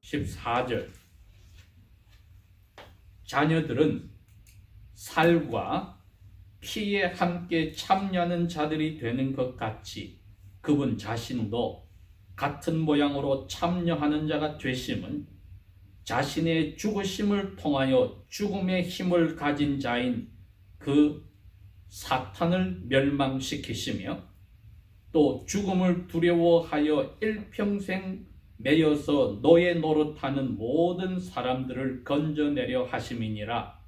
14절 자녀들은 살과 피에 함께 참여하는 자들이 되는 것 같이 그분 자신도 같은 모양으로 참여하는 자가 되심은 자신의 죽으심을 통하여 죽음의 힘을 가진 자인 그 사탄을 멸망시키시며 또 죽음을 두려워하여 일평생 매여서 노예 노릇하는 모든 사람들을 건져내려 하심이니라.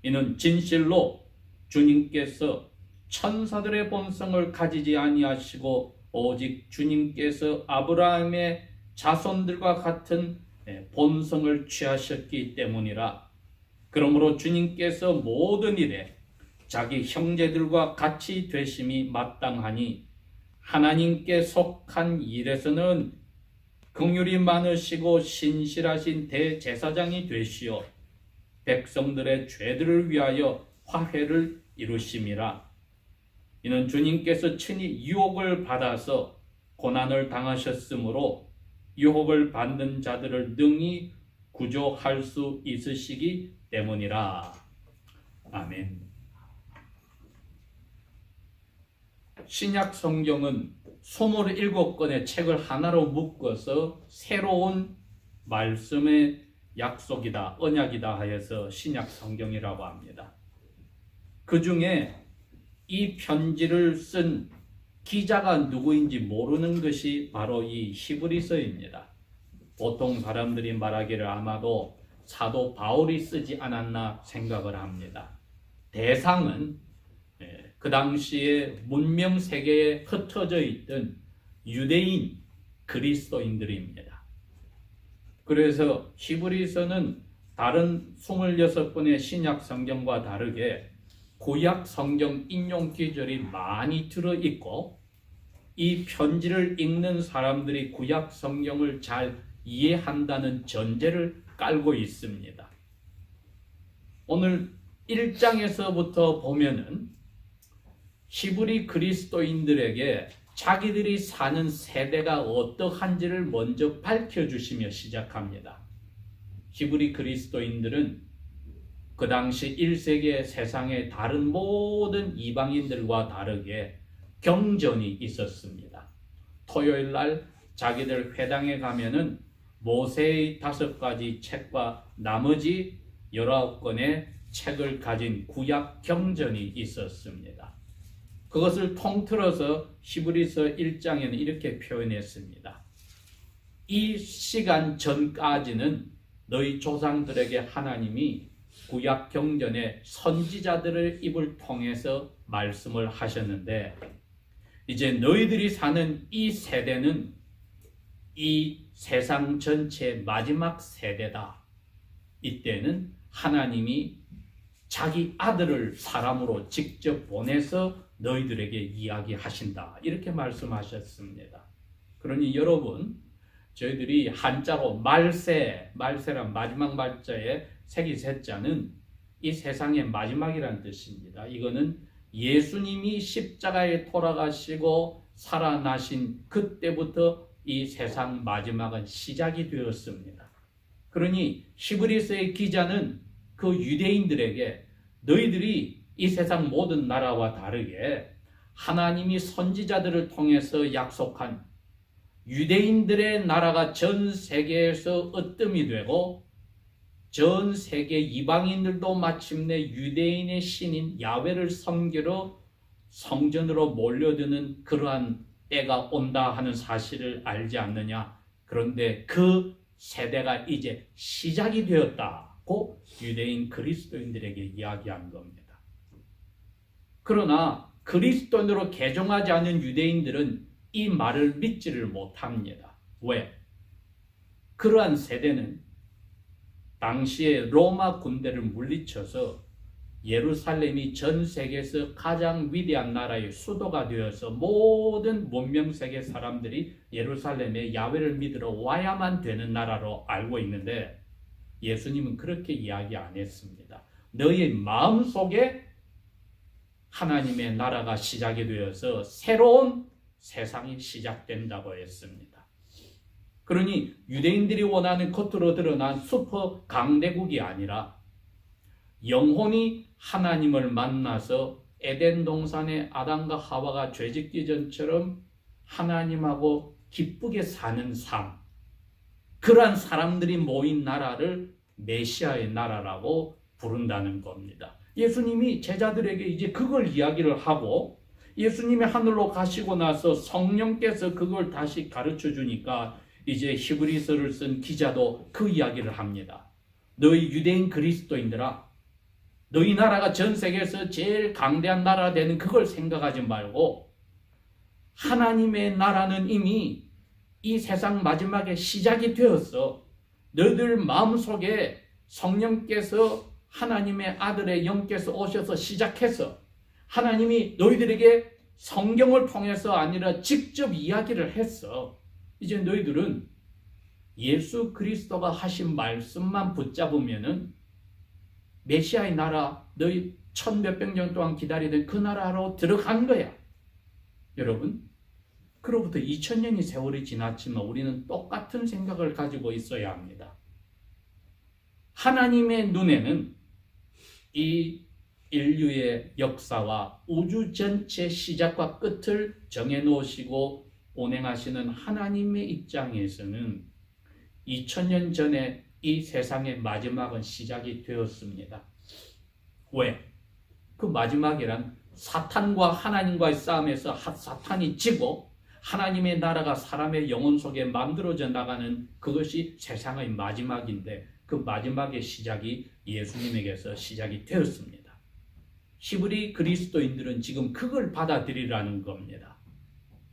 이는 진실로 주님께서 천사들의 본성을 가지지 아니하시고 오직 주님께서 아브라함의 자손들과 같은 본성을 취하셨기 때문이라. 그러므로 주님께서 모든 일에 자기 형제들과 같이 되심이 마땅하니 하나님께 속한 일에서는 긍휼이 많으시고 신실하신 대제사장이 되시어 백성들의 죄들을 위하여 화해를 이루심이라. 이는 주님께서 친히 유혹을 받아서 고난을 당하셨으므로 유혹을 받는 자들을 능히 구조할 수 있으시기 때문이라. 아멘. 신약 성경은 27권의 책을 하나로 묶어서 새로운 말씀의 약속이다, 언약이다 하여서 신약 성경이라고 합니다. 그 중에 이 편지를 쓴 기자가 누구인지 모르는 것이 바로 이 히브리서입니다. 보통 사람들이 말하기를 아마도 사도 바울이 쓰지 않았나 생각을 합니다. 대상은 그 당시에 문명 세계에 흩어져 있던 유대인 그리스도인들입니다. 그래서 히브리서는 다른 26권의 신약 성경과 다르게 구약 성경 인용 기절이 많이 들어있고 이 편지를 읽는 사람들이 구약 성경을 잘 이해한다는 전제를 깔고 있습니다. 오늘 1장에서부터 보면은 히브리 그리스도인들에게 자기들이 사는 세대가 어떠한지를 먼저 밝혀주시며 시작합니다. 히브리 그리스도인들은 그 당시 1세기의 세상의 다른 모든 이방인들과 다르게 경전이 있었습니다. 토요일 날 자기들 회당에 가면은 모세의 5가지 책과 나머지 19권의 책을 가진 구약 경전이 있었습니다. 그것을 통틀어서 히브리서 1장에는 이렇게 표현했습니다. 이 시간 전까지는 너희 조상들에게 하나님이 구약 경전의 선지자들의 입을 통해서 말씀을 하셨는데 이제 너희들이 사는 이 세대는 이 세상 전체의 마지막 세대다. 이때는 하나님이 자기 아들을 사람으로 직접 보내서 너희들에게 이야기하신다. 이렇게 말씀하셨습니다. 그러니 여러분, 저희들이 한자로 말세란 마지막 말자에 색이 세자는 이 세상의 마지막이라는 뜻입니다. 이거는 예수님이 십자가에 돌아가시고 살아나신 그때부터 이 세상 마지막은 시작이 되었습니다. 그러니 히브리서의 기자는 그 유대인들에게 너희들이 이 세상 모든 나라와 다르게 하나님이 선지자들을 통해서 약속한 유대인들의 나라가 전 세계에서 으뜸이 되고 전 세계 이방인들도 마침내 유대인의 신인 야훼를 섬기러 성전으로 몰려드는 그러한 때가 온다 하는 사실을 알지 않느냐. 그런데 그 세대가 이제 시작이 되었다고 유대인 그리스도인들에게 이야기한 겁니다. 그러나 그리스도인으로 개종하지 않은 유대인들은 이 말을 믿지를 못합니다. 왜? 그러한 세대는 당시에 로마 군대를 물리쳐서 예루살렘이 전 세계에서 가장 위대한 나라의 수도가 되어서 모든 문명세계 사람들이 예루살렘에 야훼를 믿으러 와야만 되는 나라로 알고 있는데 예수님은 그렇게 이야기 안 했습니다. 너의 마음속에 하나님의 나라가 시작이 되어서 새로운 세상이 시작된다고 했습니다. 그러니 유대인들이 원하는 겉으로 드러난 슈퍼 강대국이 아니라 영혼이 하나님을 만나서 에덴 동산의 아담과 하와가 죄짓기 전처럼 하나님하고 기쁘게 사는 삶, 그러한 사람들이 모인 나라를 메시아의 나라라고 부른다는 겁니다. 예수님이 제자들에게 이제 그걸 이야기를 하고 예수님이 하늘로 가시고 나서 성령께서 그걸 다시 가르쳐 주니까 이제 히브리서를 쓴 기자도 그 이야기를 합니다. 너희 유대인 그리스도인들아, 너희 나라가 전 세계에서 제일 강대한 나라 되는 그걸 생각하지 말고 하나님의 나라는 이미 이 세상 마지막에 시작이 되었어. 너희들 마음속에 성령께서 하나님의 아들의 영께서 오셔서 시작해서 하나님이 너희들에게 성경을 통해서 아니라 직접 이야기를 했어. 이제 너희들은 예수 그리스도가 하신 말씀만 붙잡으면은 메시아의 나라, 너희 1000몇백 년 동안 기다리던 그 나라로 들어간 거야. 여러분, 그로부터 2000년이 세월이 지났지만 우리는 똑같은 생각을 가지고 있어야 합니다. 하나님의 눈에는 이 인류의 역사와 우주 전체 시작과 끝을 정해놓으시고 운행하시는 하나님의 입장에서는 2000년 전에 이 세상의 마지막은 시작이 되었습니다. 왜? 그 마지막이란 사탄과 하나님과의 싸움에서 사탄이 지고 하나님의 나라가 사람의 영혼 속에 만들어져 나가는 그것이 세상의 마지막인데 그 마지막의 시작이 예수님에게서 시작이 되었습니다. 히브리 그리스도인들은 지금 그걸 받아들이라는 겁니다.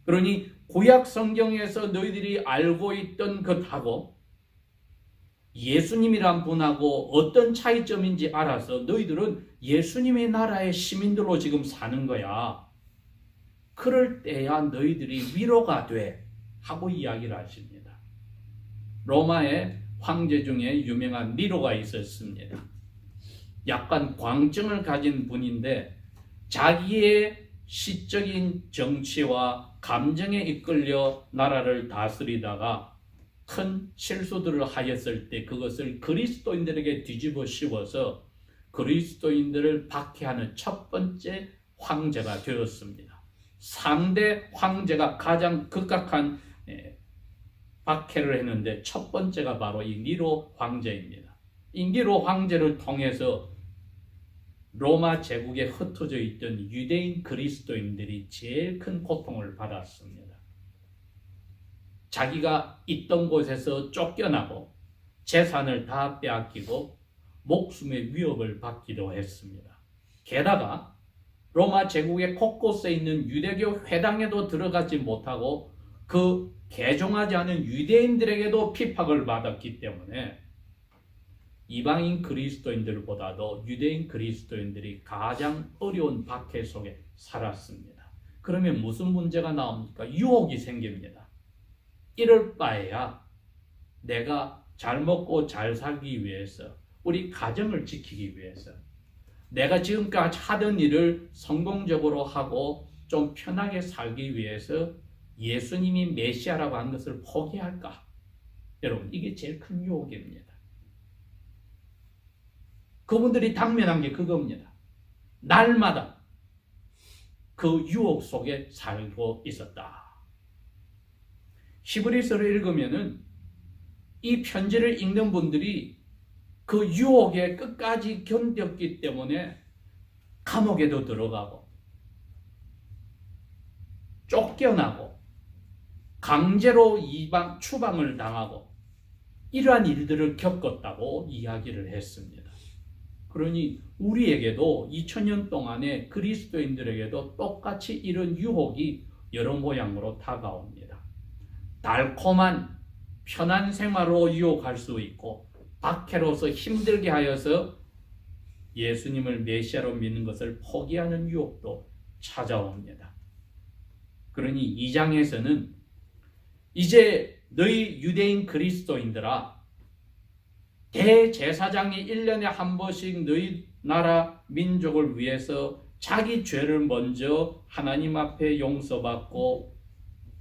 그러니 구약 성경에서 너희들이 알고 있던 것하고 예수님이란 분하고 어떤 차이점인지 알아서 너희들은 예수님의 나라의 시민들로 지금 사는 거야. 그럴 때야 너희들이 위로가 돼 하고 이야기를 하십니다. 로마의 황제 중에 유명한 니로가 있었습니다. 약간 광증을 가진 분인데 자기의 시적인 정치와 감정에 이끌려 나라를 다스리다가 큰 실수들을 하였을 때 그것을 그리스도인들에게 뒤집어 씌워서 그리스도인들을 박해하는 첫 번째 황제가 되었습니다. 상대 황제가 가장 극악한 박해를 했는데 첫 번째가 바로 이 니로 황제입니다. 이 니로 황제를 통해서 로마 제국에 흩어져 있던 유대인 그리스도인들이 제일 큰 고통을 받았습니다. 자기가 있던 곳에서 쫓겨나고 재산을 다 빼앗기고 목숨의 위협을 받기도 했습니다. 게다가 로마 제국의 곳곳에 있는 유대교 회당에도 들어가지 못하고 그 개종하지 않은 유대인들에게도 핍박을 받았기 때문에 이방인 그리스도인들보다도 유대인 그리스도인들이 가장 어려운 박해 속에 살았습니다. 그러면 무슨 문제가 나옵니까? 유혹이 생깁니다. 이럴 바에야 내가 잘 먹고 잘 살기 위해서, 우리 가정을 지키기 위해서, 내가 지금까지 하던 일을 성공적으로 하고 좀 편하게 살기 위해서 예수님이 메시아라고 하는 것을 포기할까? 여러분, 이게 제일 큰 유혹입니다. 그분들이 당면한 게 그겁니다. 날마다 그 유혹 속에 살고 있었다. 히브리서를 읽으면은 이 편지를 읽는 분들이 그 유혹에 끝까지 견뎠기 때문에 감옥에도 들어가고 쫓겨나고 강제로 추방을 당하고 이러한 일들을 겪었다고 이야기를 했습니다. 그러니 우리에게도 2000년 동안에 그리스도인들에게도 똑같이 이런 유혹이 여러 모양으로 다가옵니다. 달콤한 편한 생활로 유혹할 수 있고 박해로서 힘들게 하여서 예수님을 메시아로 믿는 것을 포기하는 유혹도 찾아옵니다. 그러니 2장에서는 이제 너희 유대인 그리스도인들아, 대제사장이 1년에 한 번씩 너희 나라 민족을 위해서 자기 죄를 먼저 하나님 앞에 용서받고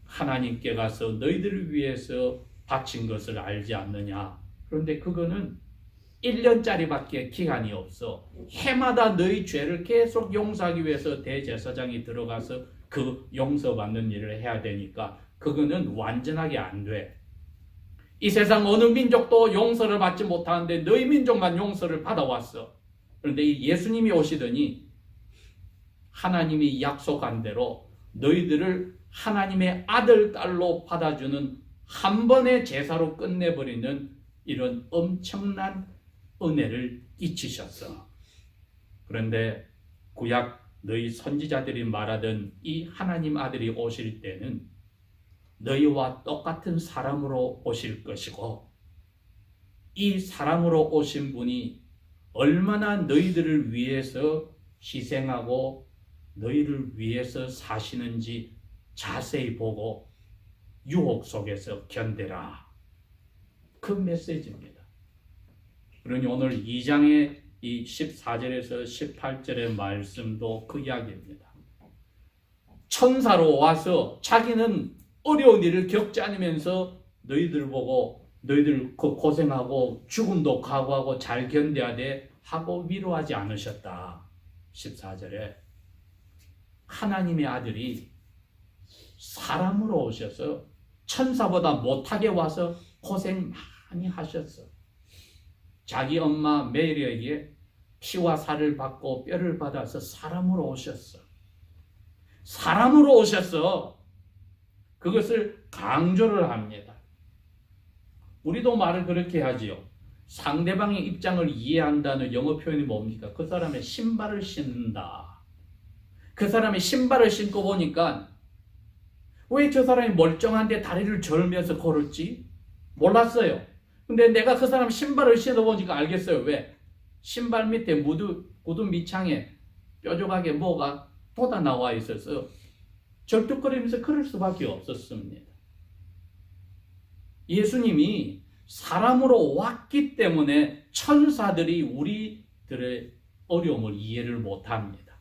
하나님께 가서 너희들을 위해서 바친 것을 알지 않느냐. 그런데 그거는 1년짜리밖에 기간이 없어. 해마다 너희 죄를 계속 용서하기 위해서 대제사장이 들어가서 그 용서받는 일을 해야 되니까 그거는 완전하게 안 돼. 이 세상 어느 민족도 용서를 받지 못하는데 너희 민족만 용서를 받아왔어. 그런데 이 예수님이 오시더니 하나님이 약속한 대로 너희들을 하나님의 아들, 딸로 받아주는 한 번의 제사로 끝내버리는 이런 엄청난 은혜를 끼치셨어. 그런데 구약 너희 선지자들이 말하던 이 하나님 아들이 오실 때는 너희와 똑같은 사람으로 오실 것이고 이 사람으로 오신 분이 얼마나 너희들을 위해서 희생하고 너희를 위해서 사시는지 자세히 보고 유혹 속에서 견뎌라. 그 메시지입니다. 그러니 오늘 2장의 이 14절에서 18절의 말씀도 그 이야기입니다. 천사로 와서 자기는 어려운 일을 겪지 않으면서 너희들 보고 너희들 고생하고 죽음도 각오하고 잘 견뎌야 돼 하고 위로하지 않으셨다. 14절에 하나님의 아들이 사람으로 오셔서 천사보다 못하게 와서 고생 많이 하셨어. 자기 엄마 메리에게 피와 살을 받고 뼈를 받아서 사람으로 오셨어. 사람으로 오셨어. 그것을 강조를 합니다. 우리도 말을 그렇게 하지요. 상대방의 입장을 이해한다는 영어 표현이 뭡니까? 그 사람의 신발을 신는다. 그 사람의 신발을 신고 보니까 왜 저 사람이 멀쩡한데 다리를 절면서 걸었지? 몰랐어요. 근데 내가 그 사람 신발을 신어보니까 알겠어요. 왜? 신발 밑에 구두 밑창에 뾰족하게 뭐가 돋아 나와 있어서 절뚝거리면서 걸을 수밖에 없었습니다. 예수님이 사람으로 왔기 때문에 천사들이 우리들의 어려움을 이해를 못합니다.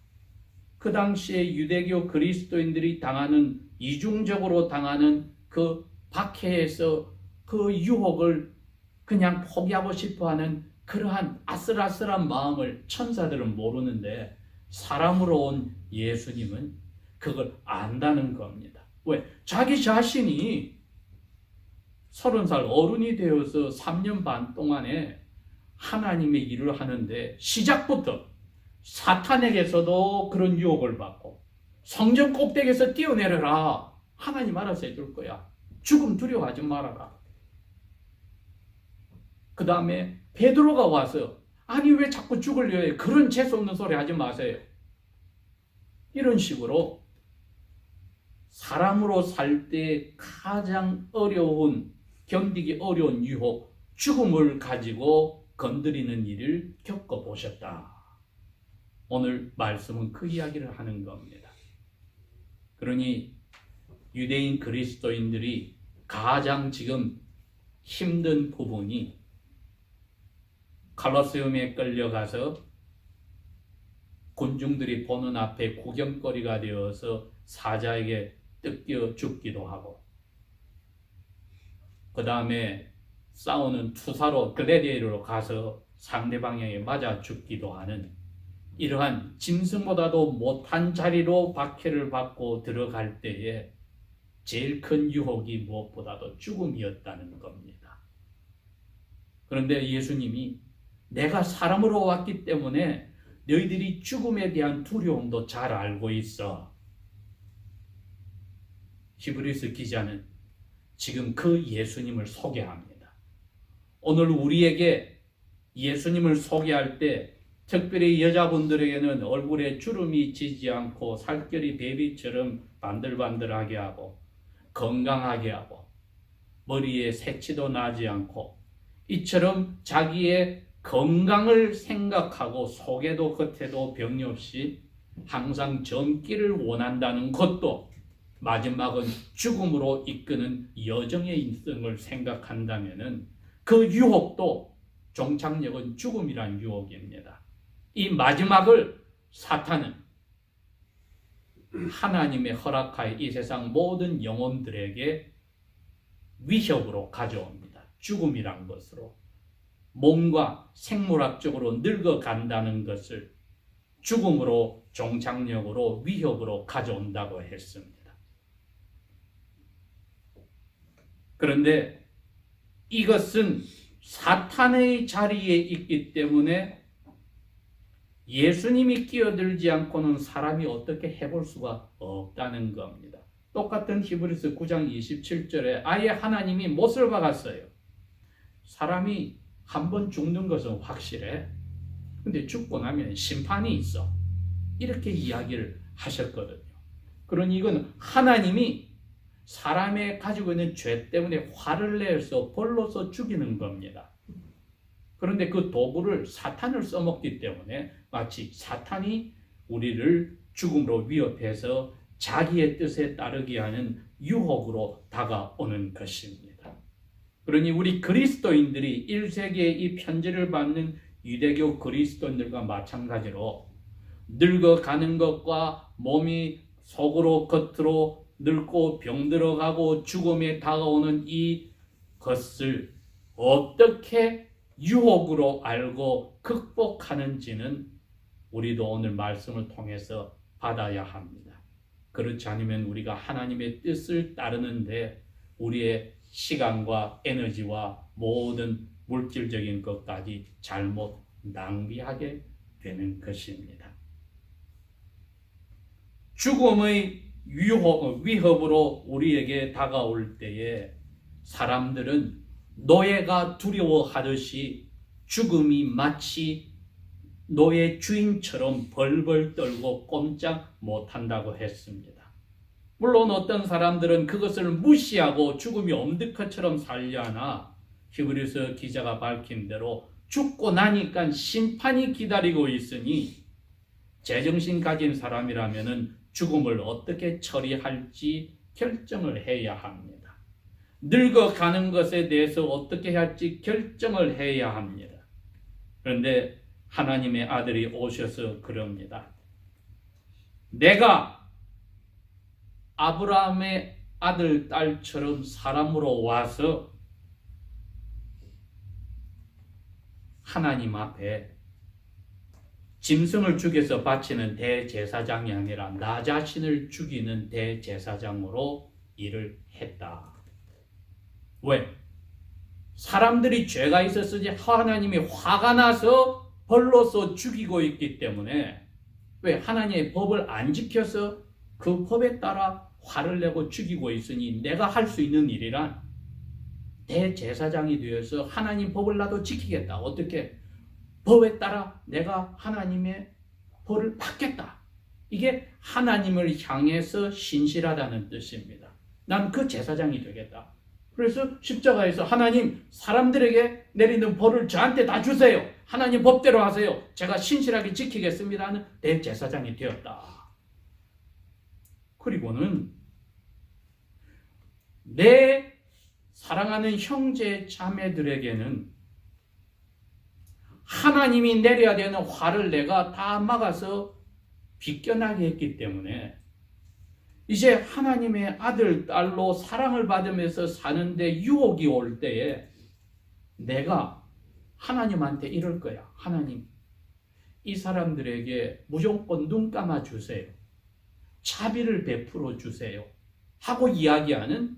그 당시에 유대교 그리스도인들이 당하는 이중적으로 당하는 그 박해에서 그 유혹을 그냥 포기하고 싶어하는 그러한 아슬아슬한 마음을 천사들은 모르는데 사람으로 온 예수님은 그걸 안다는 겁니다. 왜? 자기 자신이 30살 어른이 되어서 3년 반 동안에 하나님의 일을 하는데 시작부터 사탄에게서도 그런 유혹을 받고 성전 꼭대기에서 뛰어내려라. 하나님 알아서 해줄 거야. 죽음 두려워하지 말아라. 그 다음에 베드로가 와서 아니 왜 자꾸 죽으려 해? 그런 재수없는 소리 하지 마세요. 이런 식으로 사람으로 살 때 가장 견디기 어려운 유혹, 죽음을 가지고 건드리는 일을 겪어보셨다. 오늘 말씀은 그 이야기를 하는 겁니다. 그러니 유대인 그리스도인들이 가장 지금 힘든 부분이 칼로세움에 끌려가서 군중들이 보는 앞에 구경거리가 되어서 사자에게 뜯겨 죽기도 하고 그 다음에 싸우는 투사로 글래디에이터로 가서 상대방에게 맞아 죽기도 하는 이러한 짐승보다도 못한 자리로 박해를 받고 들어갈 때에 제일 큰 유혹이 무엇보다도 죽음이었다는 겁니다. 그런데 예수님이 내가 사람으로 왔기 때문에 너희들이 죽음에 대한 두려움도 잘 알고 있어. 히브리서 기자는 지금 그 예수님을 소개합니다. 오늘 우리에게 예수님을 소개할 때 특별히 여자분들에게는 얼굴에 주름이 지지 않고 살결이 베비처럼 반들반들하게 하고 건강하게 하고 머리에 새치도 나지 않고 이처럼 자기의 건강을 생각하고 속에도 겉에도 병이 없이 항상 젊기를 원한다는 것도 마지막은 죽음으로 이끄는 여정의 인생을 생각한다면 그 유혹도 종착역은 죽음이란 유혹입니다. 이 마지막을 사탄은 하나님의 허락하에 이 세상 모든 영혼들에게 위협으로 가져옵니다. 죽음이란 것으로. 몸과 생물학적으로 늙어간다는 것을 죽음으로, 종착역으로, 위협으로 가져온다고 했습니다. 그런데 이것은 사탄의 자리에 있기 때문에 예수님이 끼어들지 않고는 사람이 어떻게 해볼 수가 없다는 겁니다. 똑같은 히브리서 9장 27절에 아예 하나님이 못을 박았어요. 사람이 한번 죽는 것은 확실해. 근데 죽고 나면 심판이 있어. 이렇게 이야기를 하셨거든요. 그러니 이건 하나님이 사람의 가지고 있는 죄 때문에 화를 내서 벌로서 죽이는 겁니다. 그런데 그 도구를 사탄을 써먹기 때문에 마치 사탄이 우리를 죽음으로 위협해서 자기의 뜻에 따르게 하는 유혹으로 다가오는 것입니다. 그러니 우리 그리스도인들이 1세기에 이 편지를 받는 유대교 그리스도인들과 마찬가지로 늙어가는 것과 몸이 속으로 겉으로 늙고 병들어가고 죽음에 다가오는 이 것을 어떻게 유혹으로 알고 극복하는지는 우리도 오늘 말씀을 통해서 받아야 합니다. 그렇지 않으면 우리가 하나님의 뜻을 따르는데 우리의 시간과 에너지와 모든 물질적인 것까지 잘못 낭비하게 되는 것입니다. 죽음의 위협으로 우리에게 다가올 때에 사람들은 노예가 두려워하듯이 죽음이 마치 노예 주인처럼 벌벌 떨고 꼼짝 못한다고 했습니다. 물론 어떤 사람들은 그것을 무시하고 죽음이 없는 것처럼 살려 하나 히브리서 기자가 밝힌 대로 죽고 나니까 심판이 기다리고 있으니 제정신 가진 사람이라면 죽음을 어떻게 처리할지 결정을 해야 합니다. 늙어가는 것에 대해서 어떻게 해야 할지 결정을 해야 합니다. 그런데 하나님의 아들이 오셔서 그럽니다. 내가 아브라함의 아들, 딸처럼 사람으로 와서 하나님 앞에 짐승을 죽여서 바치는 대제사장이 아니라 나 자신을 죽이는 대제사장으로 일을 했다. 왜? 사람들이 죄가 있었으니 하나님이 화가 나서 벌로서 죽이고 있기 때문에 왜 하나님의 법을 안 지켜서 그 법에 따라 화를 내고 죽이고 있으니 내가 할 수 있는 일이란 대제사장이 되어서 하나님 법을 나도 지키겠다. 어떻게? 법에 따라 내가 하나님의 벌을 받겠다. 이게 하나님을 향해서 신실하다는 뜻입니다. 난 그 제사장이 되겠다. 그래서 십자가에서 하나님 사람들에게 내리는 벌을 저한테 다 주세요. 하나님 법대로 하세요. 제가 신실하게 지키겠습니다 하는 대제사장이 되었다. 그리고는 내 사랑하는 형제 자매들에게는 하나님이 내려야 되는 화를 내가 다 막아서 비껴나게 했기 때문에 이제 하나님의 아들, 딸로 사랑을 받으면서 사는데 유혹이 올 때에 내가 하나님한테 이럴 거야. 하나님, 이 사람들에게 무조건 눈 감아 주세요. 자비를 베풀어 주세요. 하고 이야기하는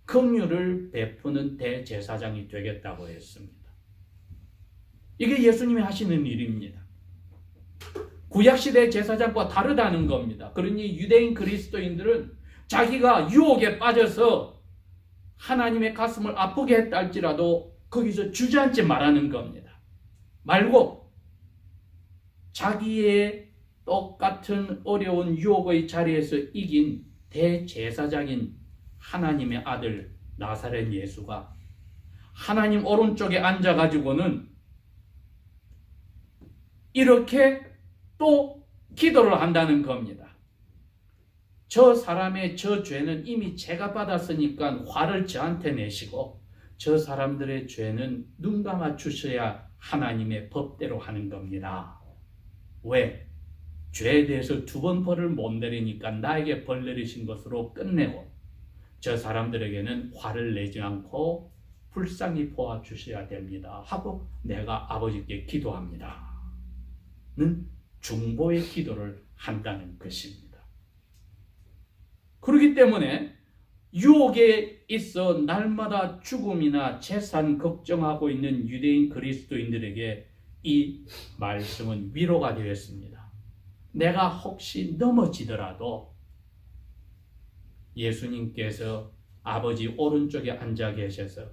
긍휼을 베푸는 대제사장이 되겠다고 했습니다. 이게 예수님이 하시는 일입니다. 구약시대 제사장과 다르다는 겁니다. 그러니 유대인 그리스도인들은 자기가 유혹에 빠져서 하나님의 가슴을 아프게 했다 할지라도 거기서 주저앉지 말라는 겁니다. 말고 자기의 똑같은 어려운 유혹의 자리에서 이긴 대제사장인 하나님의 아들 나사렛 예수가 하나님 오른쪽에 앉아가지고는 이렇게 또 기도를 한다는 겁니다. 저 사람의 저 죄는 이미 제가 받았으니까 화를 저한테 내시고 저 사람들의 죄는 눈 감아 주셔야 하나님의 법대로 하는 겁니다. 왜? 죄에 대해서 두 번 벌을 못 내리니까 나에게 벌 내리신 것으로 끝내고 저 사람들에게는 화를 내지 않고 불쌍히 보아 주셔야 됩니다 하고 내가 아버지께 기도합니다 는 중보의 기도를 한다는 것입니다. 그렇기 때문에 유혹에 있어 날마다 죽음이나 재산 걱정하고 있는 유대인 그리스도인들에게 이 말씀은 위로가 되었습니다. 내가 혹시 넘어지더라도 예수님께서 아버지 오른쪽에 앉아 계셔서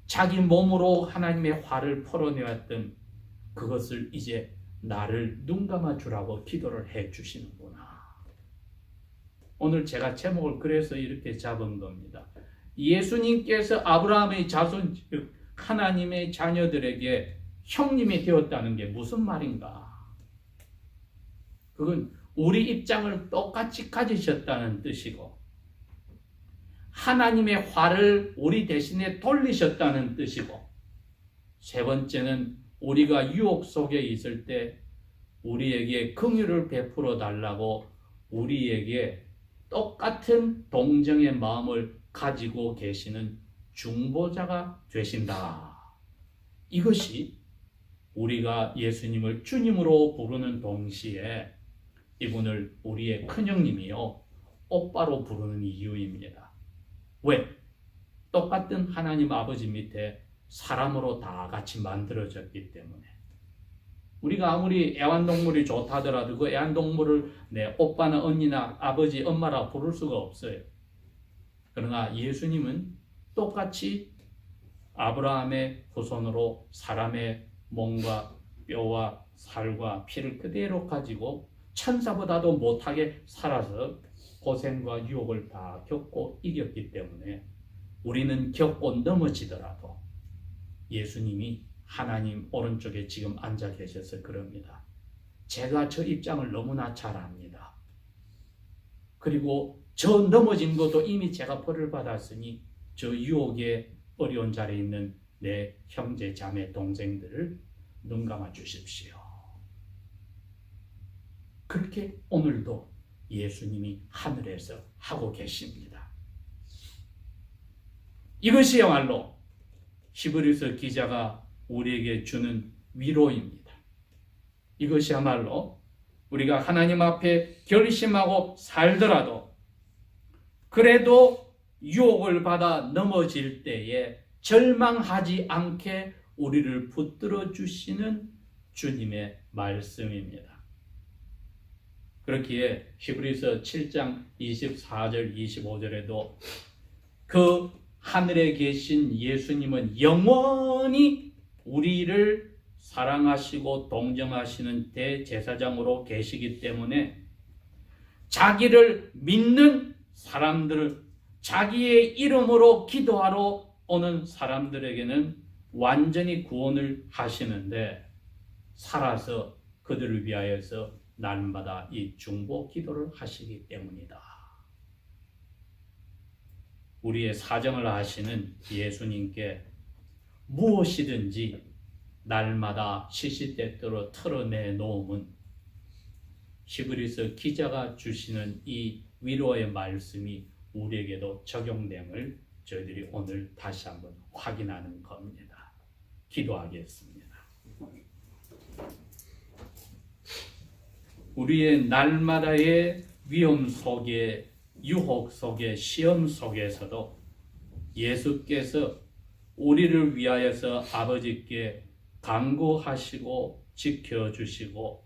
자기 몸으로 하나님의 화를 풀어내었던 그것을 이제 나를 눈감아 주라고 기도를 해 주시는구나. 오늘 제가 제목을 그래서 이렇게 잡은 겁니다. 예수님께서 아브라함의 자손, 즉 하나님의 자녀들에게 형님이 되었다는 게 무슨 말인가? 그건 우리 입장을 똑같이 가지셨다는 뜻이고 하나님의 화를 우리 대신에 돌리셨다는 뜻이고 세 번째는 우리가 유혹 속에 있을 때 우리에게 긍휼을 베풀어 달라고 우리에게 똑같은 동정의 마음을 가지고 계시는 중보자가 되신다. 이것이 우리가 예수님을 주님으로 부르는 동시에 이분을 우리의 큰형님이요 오빠로 부르는 이유입니다. 왜? 똑같은 하나님 아버지 밑에 사람으로 다 같이 만들어졌기 때문에 우리가 아무리 애완동물이 좋다더라도 그 애완동물을 내 오빠나 언니나 아버지 엄마라 부를 수가 없어요. 그러나 예수님은 똑같이 아브라함의 후손으로 사람의 몸과 뼈와 살과 피를 그대로 가지고 천사보다도 못하게 살아서 고생과 유혹을 다 겪고 이겼기 때문에 우리는 겪고 넘어지더라도 예수님이 하나님 오른쪽에 지금 앉아 계셔서 그럽니다. 제가 저 입장을 너무나 잘 압니다. 그리고 저 넘어진 것도 이미 제가 벌을 받았으니 저 유혹의 어려운 자리에 있는 내 형제, 자매, 동생들을 눈 감아 주십시오. 그렇게 오늘도 예수님이 하늘에서 하고 계십니다. 이것이야말로 히브리서 기자가 우리에게 주는 위로입니다. 이것이야말로 우리가 하나님 앞에 결심하고 살더라도 그래도 유혹을 받아 넘어질 때에 절망하지 않게 우리를 붙들어 주시는 주님의 말씀입니다. 그렇기에 히브리서 7장 24절 25절에도 그 하늘에 계신 예수님은 영원히 우리를 사랑하시고 동정하시는 대제사장으로 계시기 때문에 자기를 믿는 사람들을 자기의 이름으로 기도하러 오는 사람들에게는 완전히 구원을 하시는데 살아서 그들을 위하여서 날마다 이 중보 기도를 하시기 때문이다. 우리의 사정을 아시는 예수님께 무엇이든지 날마다 시시때때로 털어내 놓음은 히브리서 기자가 주시는 이 위로의 말씀이 우리에게도 적용됨을 저희들이 오늘 다시 한번 확인하는 겁니다. 기도하겠습니다. 우리의 날마다의 위험 속에 유혹 속에 시험 속에서도 예수께서 우리를 위하여서 아버지께 간구하시고 지켜주시고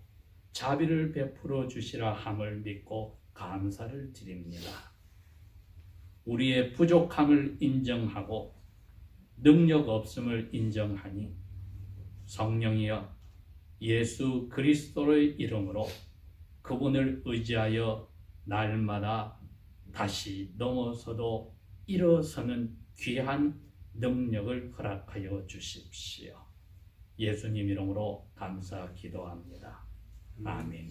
자비를 베풀어 주시라 함을 믿고 감사를 드립니다. 우리의 부족함을 인정하고 능력 없음을 인정하니 성령이여 예수 그리스도의 이름으로 그분을 의지하여 날마다 다시 넘어서도 일어서는 귀한 능력을 허락하여 주십시오. 예수님 이름으로 감사 기도합니다. 아멘.